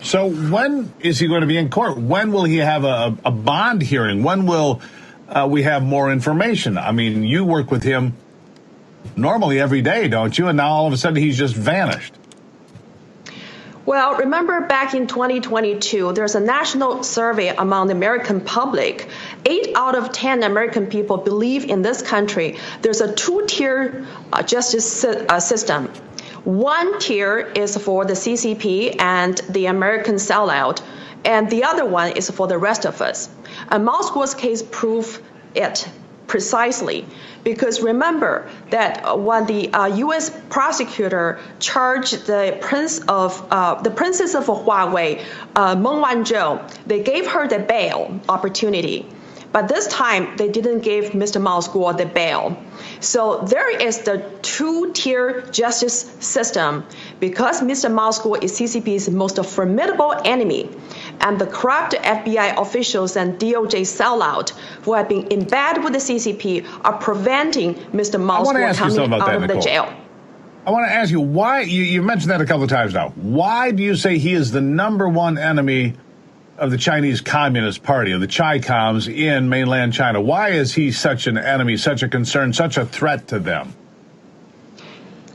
So when is he going to be in court? When will he have a bond hearing? When will we have more information? I mean, you work with him normally every day, don't you? And now all of a sudden he's just vanished. Well, remember back in 2022, there's a national survey among the American public. 8 out of 10 American people believe in this country there's a two-tier justice system. One tier is for the CCP and the American sellout, and the other one is for the rest of us. And Moscow's case proves it precisely, because remember that when the U.S. prosecutor charged the princess of Huawei, Meng Wanzhou, they gave her the bail opportunity. But this time, they didn't give Mr. Mao Guo the bail. So there is the two-tier justice system because Mr. Mao Guo is CCP's most formidable enemy. And the corrupt FBI officials and DOJ sellout who have been in bed with the CCP are preventing Mr. Mao Guo coming out of the jail. I want to ask you why, you mentioned that a couple of times now. Why do you say he is the number one enemy of the Chinese Communist Party, of the Chi-Coms in mainland China? Why is he such an enemy, such a concern, such a threat to them?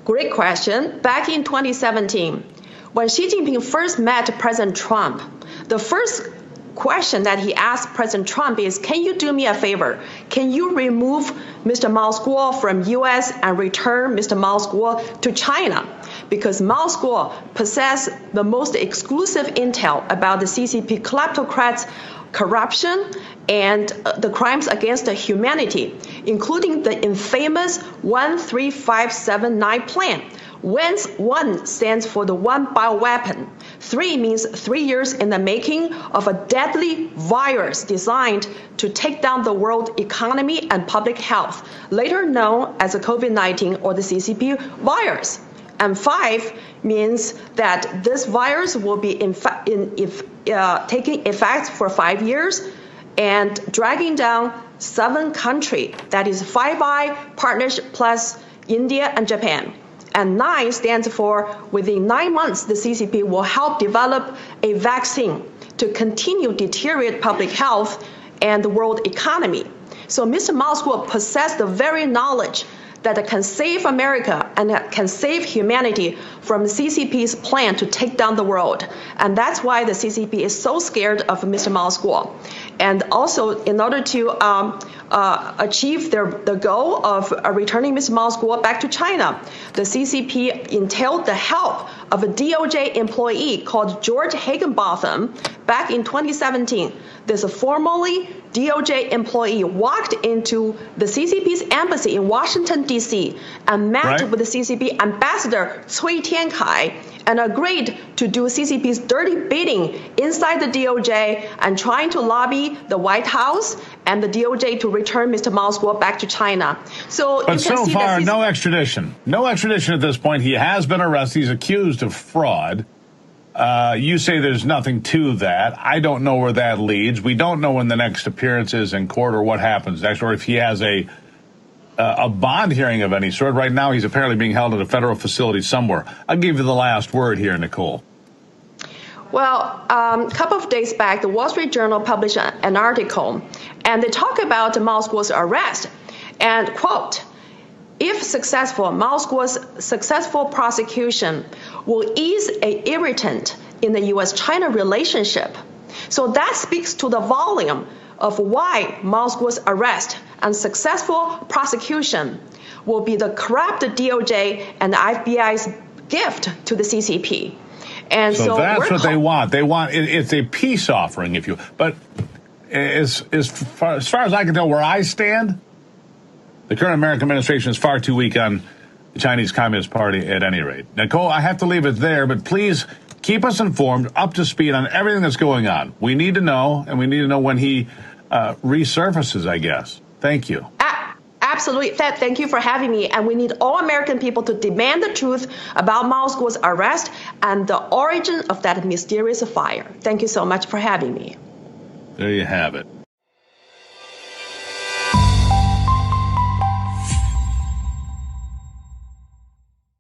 Great question. Back in 2017, when Xi Jinping first met President Trump, the first question that he asked President Trump is, can you do me a favor? Can you remove Mr. Mao Guo from U.S. and return Mr. Mao Guo to China? Because Mao Guo possesses the most exclusive intel about the CCP kleptocrats' corruption and the crimes against humanity, including the infamous 13579 plan. One stands for the one bioweapon. 3 means 3 years in the making of a deadly virus designed to take down the world economy and public health, later known as the COVID-19 or the CCP virus. And 5 means that this virus will be taking effect for 5 years and dragging down 7 countries, that is Five Eyes partnership plus India and Japan. And 9 stands for within 9 months, the CCP will help develop a vaccine to continue deteriorate public health and the world economy. So Mr. Mao Guo possesses the very knowledge that can save America and that can save humanity from the CCP's plan to take down the world. And that's why the CCP is so scared of Mr. Mao Guo. And also, in order to achieve the goal of returning Mr. Mao Guo back to China, the CCP entailed the help of a DOJ employee called George Higginbotham back in 2017. This formerly DOJ employee walked into the CCP's embassy in Washington, D.C. and met with the CCP ambassador Cui Tiankai and agreed to do CCP's dirty bidding inside the DOJ and trying to lobby the White House and the DOJ to return Mr. Mao Guo back to China. But so far, no extradition. No extradition at this point. He has been arrested. He's accused of fraud. You say there's nothing to that. I don't know where that leads. We don't know when the next appearance is in court or what happens next, or if he has a bond hearing of any sort. Right now, he's apparently being held at a federal facility somewhere. I'll give you the last word here, Nicole. Well, a couple of days back, the Wall Street Journal published an article, and they talk about Mao Guo's arrest. And, quote, if successful, Mao Guo's successful prosecution will ease an irritant in the U.S.-China relationship. So that speaks to the volume of why Mao Guo's arrest and successful prosecution will be the corrupt DOJ and the FBI's gift to the CCP. And so that's what they want. They want it's a peace offering, if you. But as far as I can tell, where I stand, the current American administration is far too weak on the Chinese Communist Party at any rate. Nicole, I have to leave it there, but please keep us informed, up to speed on everything that's going on. We need to know, and we need to know when he resurfaces, I guess. Thank you. Absolutely. Thank you for having me. And we need all American people to demand the truth about Mao Guo's arrest and the origin of that mysterious fire. Thank you so much for having me. There you have it.